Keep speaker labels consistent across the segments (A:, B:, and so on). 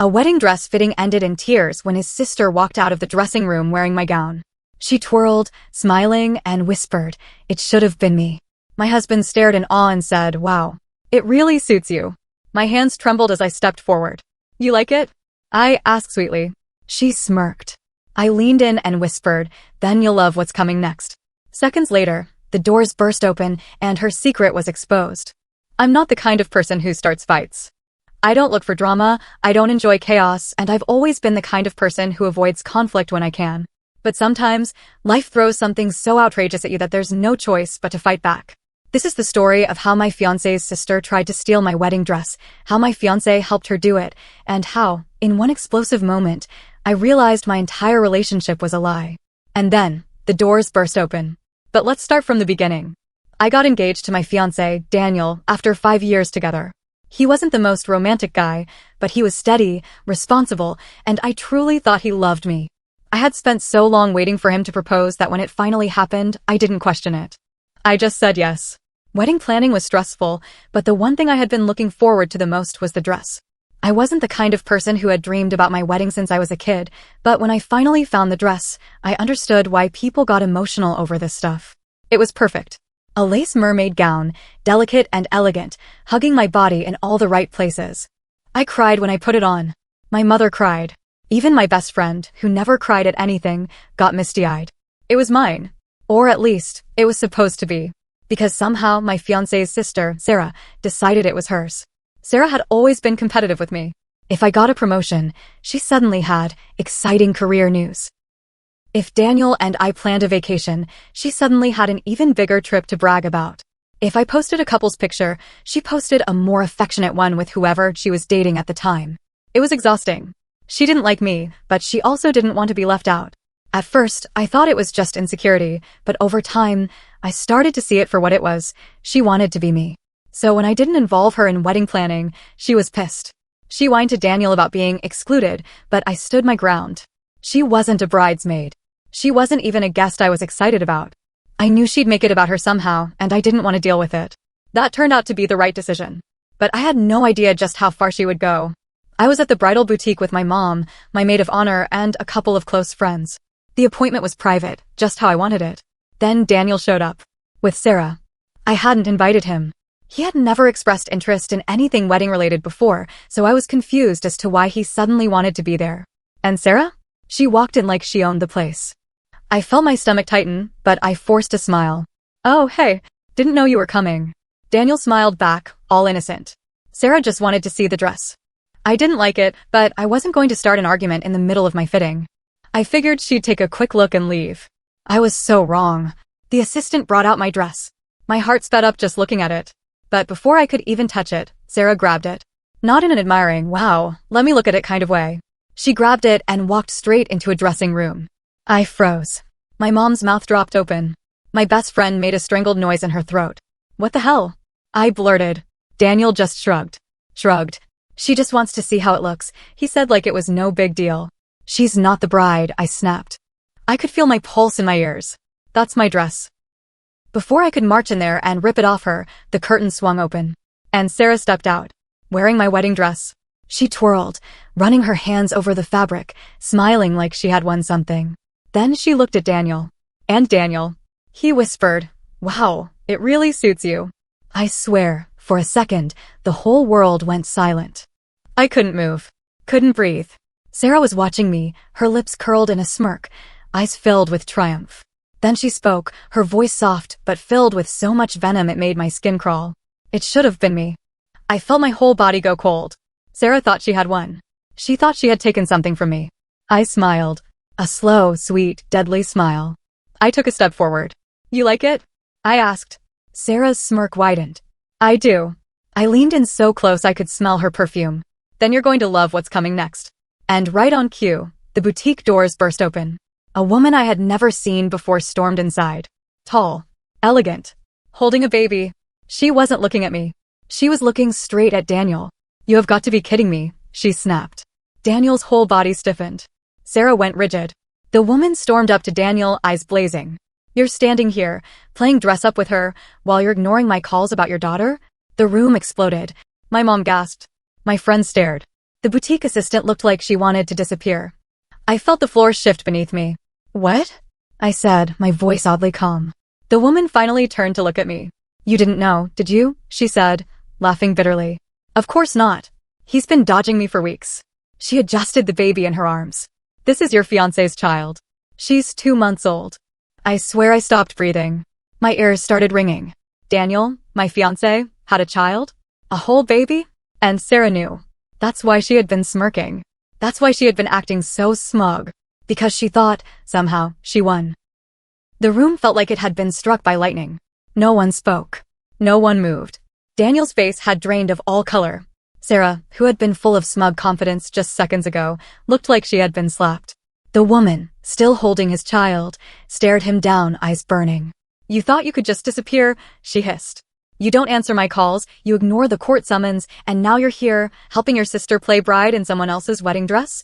A: A wedding dress fitting ended in tears when his sister walked out of the dressing room wearing my gown. She twirled, smiling, and whispered, "It should have been me." My husband stared in awe and said, "Wow, it really suits you." My hands trembled as I stepped forward. "You like it?" I asked sweetly. She smirked. I leaned in and whispered, "Then you'll love what's coming next." Seconds later, the doors burst open and her secret was exposed. I'm not the kind of person who starts fights. I don't look for drama, I don't enjoy chaos, and I've always been the kind of person who avoids conflict when I can. But sometimes, life throws something so outrageous at you that there's no choice but to fight back. This is the story of how my fiancé's sister tried to steal my wedding dress, how my fiancé helped her do it, and how, in one explosive moment, I realized my entire relationship was a lie. And then, the doors burst open. But let's start from the beginning. I got engaged to my fiancé, Daniel, after 5 years together. He wasn't the most romantic guy, but he was steady, responsible, and I truly thought he loved me. I had spent so long waiting for him to propose that when it finally happened, I didn't question it. I just said yes. Wedding planning was stressful, but the one thing I had been looking forward to the most was the dress. I wasn't the kind of person who had dreamed about my wedding since I was a kid, but when I finally found the dress, I understood why people got emotional over this stuff. It was perfect. A lace mermaid gown, delicate and elegant, hugging my body in all the right places. I cried when I put it on. My mother cried. Even my best friend, who never cried at anything, got misty-eyed. It was mine. Or at least, it was supposed to be. Because somehow my fiancé's sister, Sarah, decided it was hers. Sarah had always been competitive with me. If I got a promotion, she suddenly had exciting career news. If Daniel and I planned a vacation, she suddenly had an even bigger trip to brag about. If I posted a couple's picture, she posted a more affectionate one with whoever she was dating at the time. It was exhausting. She didn't like me, but she also didn't want to be left out. At first, I thought it was just insecurity, but over time, I started to see it for what it was. She wanted to be me. So when I didn't involve her in wedding planning, she was pissed. She whined to Daniel about being excluded, but I stood my ground. She wasn't a bridesmaid. She wasn't even a guest I was excited about. I knew she'd make it about her somehow, and I didn't want to deal with it. That turned out to be the right decision. But I had no idea just how far she would go. I was at the bridal boutique with my mom, my maid of honor, and a couple of close friends. The appointment was private, just how I wanted it. Then Daniel showed up. With Sarah. I hadn't invited him. He had never expressed interest in anything wedding-related before, so I was confused as to why he suddenly wanted to be there. And Sarah? She walked in like she owned the place. I felt my stomach tighten, but I forced a smile. "Oh, hey, didn't know you were coming." Daniel smiled back, all innocent. Sarah just wanted to see the dress. I didn't like it, but I wasn't going to start an argument in the middle of my fitting. I figured she'd take a quick look and leave. I was so wrong. The assistant brought out my dress. My heart sped up just looking at it. But before I could even touch it, Sarah grabbed it. Not in an admiring, "Wow, let me look at it" kind of way. She grabbed it and walked straight into a dressing room. I froze. My mom's mouth dropped open. My best friend made a strangled noise in her throat. "What the hell?" I blurted. Daniel just shrugged. "She just wants to see how it looks," he said like it was no big deal. "She's not the bride," I snapped. I could feel my pulse in my ears. "That's my dress." Before I could march in there and rip it off her, the curtain swung open. And Sarah stepped out, wearing my wedding dress. She twirled, running her hands over the fabric, smiling like she had won something. Then she looked at Daniel. And Daniel. He whispered, "Wow, it really suits you." I swear, for a second, the whole world went silent. I couldn't move. Couldn't breathe. Sarah was watching me, her lips curled in a smirk, eyes filled with triumph. Then she spoke, her voice soft but filled with so much venom it made my skin crawl. "It should have been me." I felt my whole body go cold. Sarah thought she had won. She thought she had taken something from me. I smiled. A slow, sweet, deadly smile. I took a step forward. "You like it?" I asked. Sarah's smirk widened. "I do." I leaned in so close I could smell her perfume. "Then you're going to love what's coming next." And right on cue, the boutique doors burst open. A woman I had never seen before stormed inside. Tall, elegant, holding a baby. She wasn't looking at me. She was looking straight at Daniel. "You have got to be kidding me," she snapped. Daniel's whole body stiffened. Sarah went rigid. The woman stormed up to Daniel, eyes blazing. "You're standing here, playing dress-up with her, while you're ignoring my calls about your daughter?" The room exploded. My mom gasped. My friends stared. The boutique assistant looked like she wanted to disappear. I felt the floor shift beneath me. What? I said, my voice oddly calm. The woman finally turned to look at me. You didn't know, did you? She said, laughing bitterly. Of course not. He's been dodging me for weeks. She adjusted the baby in her arms. This is your fiancé's child. She's 2 months old. I swear I stopped breathing. My ears started ringing. Daniel, my fiancé, had a child? A whole baby? And Sarah knew. That's why she had been smirking. That's why she had been acting so smug. Because she thought, somehow, she won. The room felt like it had been struck by lightning. No one spoke. No one moved. Daniel's face had drained of all color. Sarah, who had been full of smug confidence just seconds ago, looked like she had been slapped. The woman, still holding his child, stared him down, eyes burning. You thought you could just disappear, she hissed. You don't answer my calls, you ignore the court summons, and now you're here, helping your sister play bride in someone else's wedding dress?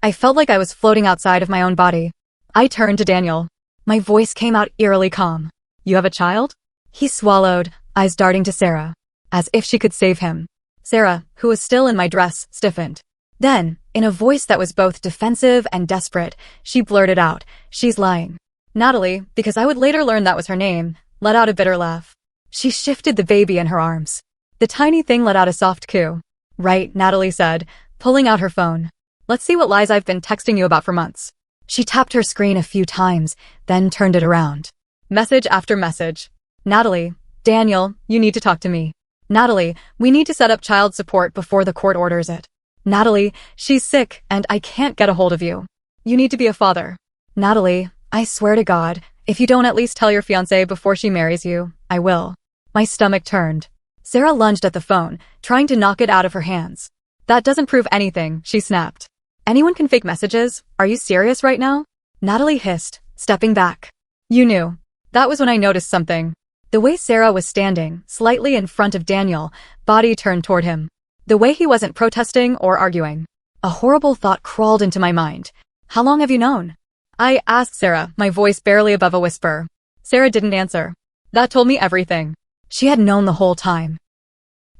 A: I felt like I was floating outside of my own body. I turned to Daniel. My voice came out eerily calm. You have a child? He swallowed, eyes darting to Sarah, as if she could save him. Sarah, who was still in my dress, stiffened. Then, in a voice that was both defensive and desperate, she blurted out, she's lying. Natalie, because I would later learn that was her name, let out a bitter laugh. She shifted the baby in her arms. The tiny thing let out a soft coo. Right, Natalie said, pulling out her phone. Let's see what lies I've been texting you about for months. She tapped her screen a few times, then turned it around. Message after message. Natalie, Daniel, you need to talk to me. Natalie, we need to set up child support before the court orders it. Natalie, she's sick and I can't get a hold of you. You need to be a father. Natalie, I swear to God, if you don't at least tell your fiancé before she marries you, I will. My stomach turned. Sarah lunged at the phone, trying to knock it out of her hands. That doesn't prove anything, she snapped. Anyone can fake messages. Are you serious right now? Natalie hissed, stepping back. You knew. That was when I noticed something. The way Sarah was standing, slightly in front of Daniel, body turned toward him. The way he wasn't protesting or arguing. A horrible thought crawled into my mind. How long have you known? I asked Sarah, my voice barely above a whisper. Sarah didn't answer. That told me everything. She had known the whole time.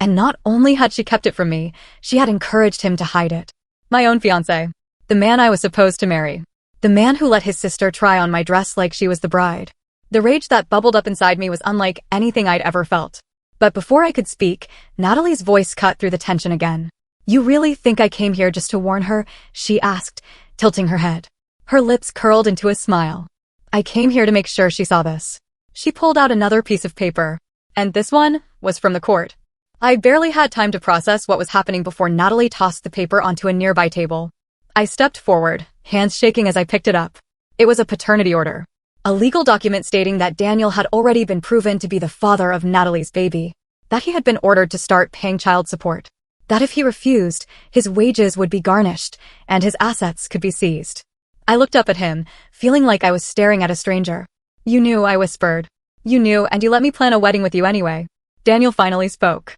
A: And not only had she kept it from me, she had encouraged him to hide it. My own fiancé. The man I was supposed to marry. The man who let his sister try on my dress like she was the bride. The rage that bubbled up inside me was unlike anything I'd ever felt. But before I could speak, Natalie's voice cut through the tension again. You really think I came here just to warn her? She asked, tilting her head. Her lips curled into a smile. I came here to make sure she saw this. She pulled out another piece of paper. And this one was from the court. I barely had time to process what was happening before Natalie tossed the paper onto a nearby table. I stepped forward, hands shaking as I picked it up. It was a paternity order. A legal document stating that Daniel had already been proven to be the father of Natalie's baby. That he had been ordered to start paying child support. That if he refused, his wages would be garnished, and his assets could be seized. I looked up at him, feeling like I was staring at a stranger. You knew, I whispered. You knew, and you let me plan a wedding with you anyway. Daniel finally spoke.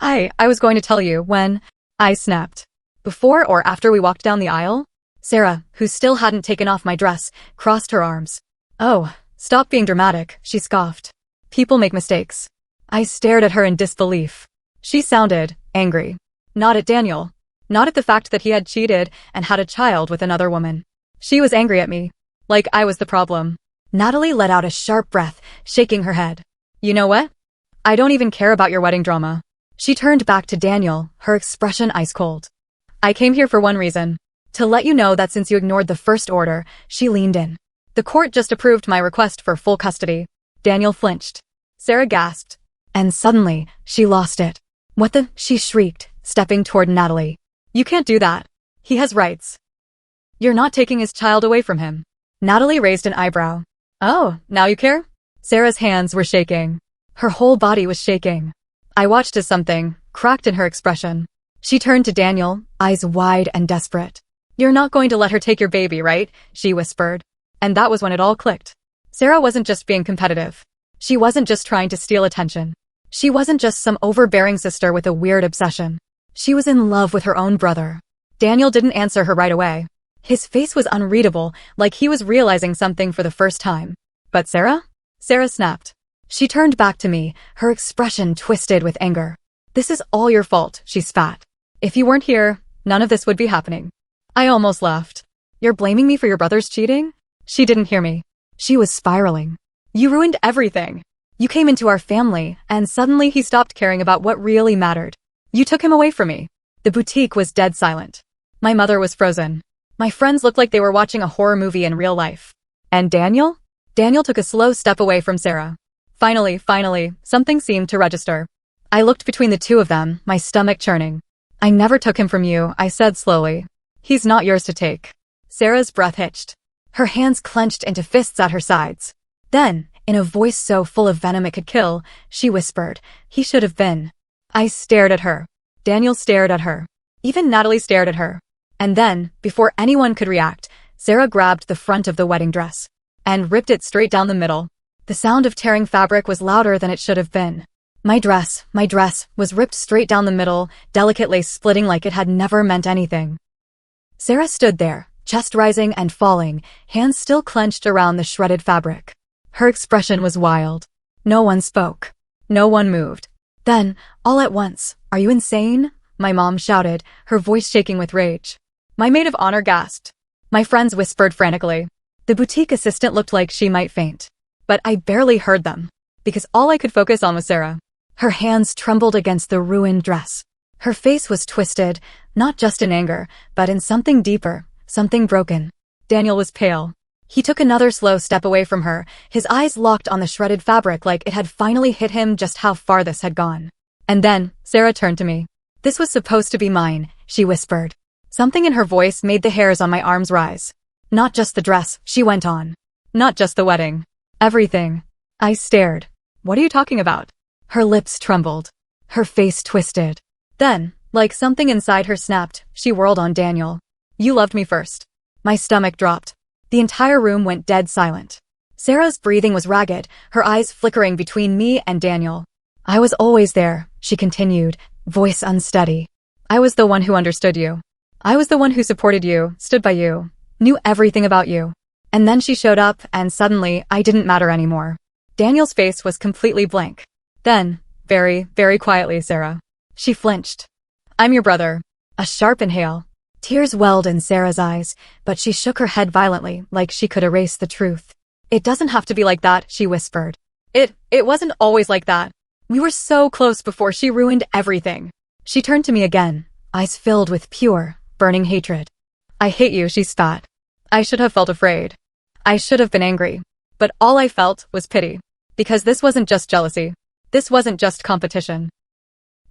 A: I was going to tell you when, I snapped. Before or after we walked down the aisle? Sarah, who still hadn't taken off my dress, crossed her arms. Oh, stop being dramatic, she scoffed. People make mistakes. I stared at her in disbelief. She sounded angry. Not at Daniel. Not at the fact that he had cheated and had a child with another woman. She was angry at me. Like I was the problem. Natalie let out a sharp breath, shaking her head. You know what? I don't even care about your wedding drama. She turned back to Daniel, her expression ice cold. I came here for one reason. To let you know that since you ignored the first order, she leaned in. The court just approved my request for full custody. Daniel flinched. Sarah gasped. And suddenly, she lost it. What the? She shrieked, stepping toward Natalie. You can't do that. He has rights. You're not taking his child away from him. Natalie raised an eyebrow. Oh, now you care? Sarah's hands were shaking. Her whole body was shaking. I watched as something cracked in her expression. She turned to Daniel, eyes wide and desperate. You're not going to let her take your baby, right? She whispered. And that was when it all clicked. Sarah wasn't just being competitive. She wasn't just trying to steal attention. She wasn't just some overbearing sister with a weird obsession. She was in love with her own brother. Daniel didn't answer her right away. His face was unreadable, like he was realizing something for the first time. But Sarah? Sarah snapped. She turned back to me, her expression twisted with anger. This is all your fault, she spat. If you weren't here, none of this would be happening. I almost laughed. You're blaming me for your brother's cheating? She didn't hear me. She was spiraling. You ruined everything. You came into our family, and suddenly he stopped caring about what really mattered. You took him away from me. The boutique was dead silent. My mother was frozen. My friends looked like they were watching a horror movie in real life. And Daniel? Daniel took a slow step away from Sarah. Finally, something seemed to register. I looked between the two of them, my stomach churning. I never took him from you, I said slowly. He's not yours to take. Sarah's breath hitched. Her hands clenched into fists at her sides. Then, in a voice so full of venom it could kill, she whispered, he should have been. I stared at her. Daniel stared at her. Even Natalie stared at her. And then, before anyone could react, Sarah grabbed the front of the wedding dress and ripped it straight down the middle. The sound of tearing fabric was louder than it should have been. My dress was ripped straight down the middle, delicate lace splitting like it had never meant anything. Sarah stood there, chest rising and falling, hands still clenched around the shredded fabric. Her expression was wild. No one spoke. No one moved. Then, all at once, "Are you insane?" my mom shouted, her voice shaking with rage. My maid of honor gasped. My friends whispered frantically. The boutique assistant looked like she might faint. But I barely heard them, because all I could focus on was Sarah. Her hands trembled against the ruined dress. Her face was twisted, not just in anger, but in something deeper, something broken. Daniel was pale. He took another slow step away from her, his eyes locked on the shredded fabric like it had finally hit him just how far this had gone. And then, Sarah turned to me. "This was supposed to be mine," she whispered. Something in her voice made the hairs on my arms rise. "Not just the dress," she went on. "Not just the wedding. Everything." I stared. "What are you talking about?" Her lips trembled. Her face twisted. Then, like something inside her snapped, she whirled on Daniel. "You loved me first." My stomach dropped. The entire room went dead silent. Sarah's breathing was ragged, her eyes flickering between me and Daniel. "I was always there," she continued, voice unsteady. "I was the one who understood you. I was the one who supported you, stood by you, knew everything about you." And then she showed up, and suddenly, I didn't matter anymore. Daniel's face was completely blank. Then, very, very quietly, Sarah. She flinched. "I'm your brother." A sharp inhale. Tears welled in Sarah's eyes, but she shook her head violently, like she could erase the truth. "It doesn't have to be like that," she whispered. It wasn't always like that. We were so close before she ruined everything." She turned to me again, eyes filled with pure, burning hatred. "I hate you," she spat. I should have felt afraid. I should have been angry. But all I felt was pity. Because this wasn't just jealousy. This wasn't just competition.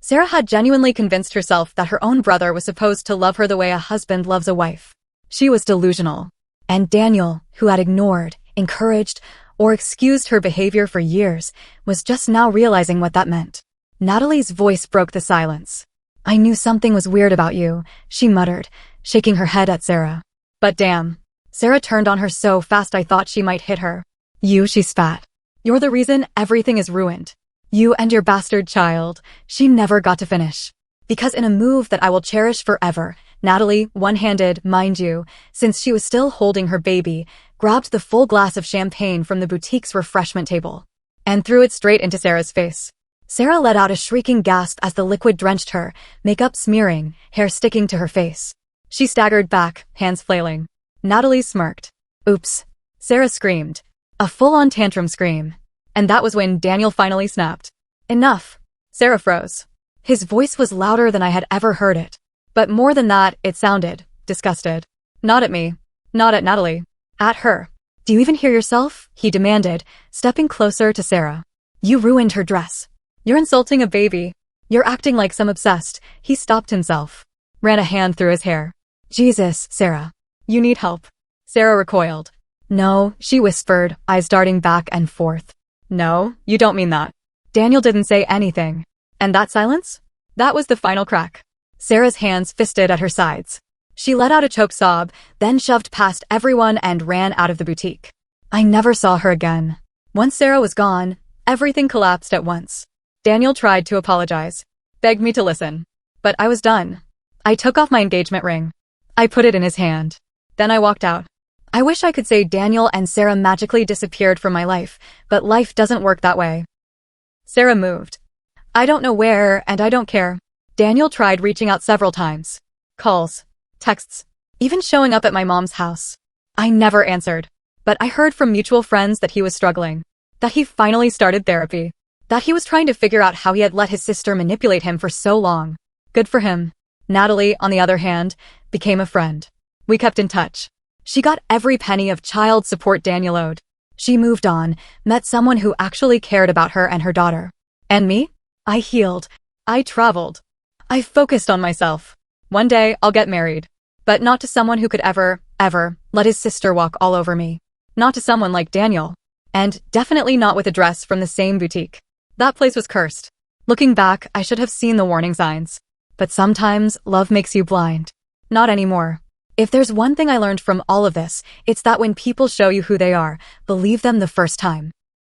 A: Sarah had genuinely convinced herself that her own brother was supposed to love her the way a husband loves a wife. She was delusional. And Daniel, who had ignored, encouraged, or excused her behavior for years, was just now realizing what that meant. Natalie's voice broke the silence. "I knew something was weird about you," she muttered, shaking her head at Sarah. "But damn." Sarah turned on her so fast I thought she might hit her. "You," she spat. "You're the reason everything is ruined. You and your bastard child." She never got to finish. Because in a move that I will cherish forever, Natalie, one-handed, mind you, since she was still holding her baby, grabbed the full glass of champagne from the boutique's refreshment table and threw it straight into Sarah's face. Sarah let out a shrieking gasp as the liquid drenched her, makeup smearing, hair sticking to her face. She staggered back, hands flailing. Natalie smirked. "Oops." Sarah screamed. A full-on tantrum scream. And that was when Daniel finally snapped. "Enough." Sarah froze. His voice was louder than I had ever heard it. But more than that, it sounded disgusted. Not at me. Not at Natalie. At her. "Do you even hear yourself?" he demanded, stepping closer to Sarah. "You ruined her dress. You're insulting a baby. You're acting like some obsessed." He stopped himself. Ran a hand through his hair. "Jesus, Sarah. You need help." Sarah recoiled. "No," she whispered, eyes darting back and forth. "No, you don't mean that." Daniel didn't say anything. And that silence? That was the final crack. Sarah's hands fisted at her sides. She let out a choked sob, then shoved past everyone and ran out of the boutique. I never saw her again. Once Sarah was gone, everything collapsed at once. Daniel tried to apologize, begged me to listen. But I was done. I took off my engagement ring. I put it in his hand. Then I walked out. I wish I could say Daniel and Sarah magically disappeared from my life, but life doesn't work that way. Sarah moved. I don't know where, and I don't care. Daniel tried reaching out several times. calls, texts, even showing up at my mom's house. I never answered. But I heard from mutual friends that he was struggling, that he finally started therapy, that he was trying to figure out how he had let his sister manipulate him for so long. Good for him. Natalie, on the other hand, became a friend. We kept in touch. She got every penny of child support Daniel owed. She moved on, met someone who actually cared about her and her daughter. And me? I healed. I traveled. I focused on myself. One day, I'll get married. But not to someone who could ever let his sister walk all over me. Not to someone like Daniel. And definitely not with a dress from the same boutique. That place was cursed. Looking back, I should have seen the warning signs. But sometimes, love makes you blind. Not anymore. If there's one thing I learned from all of this, it's that when people show you who they are, believe them the first time.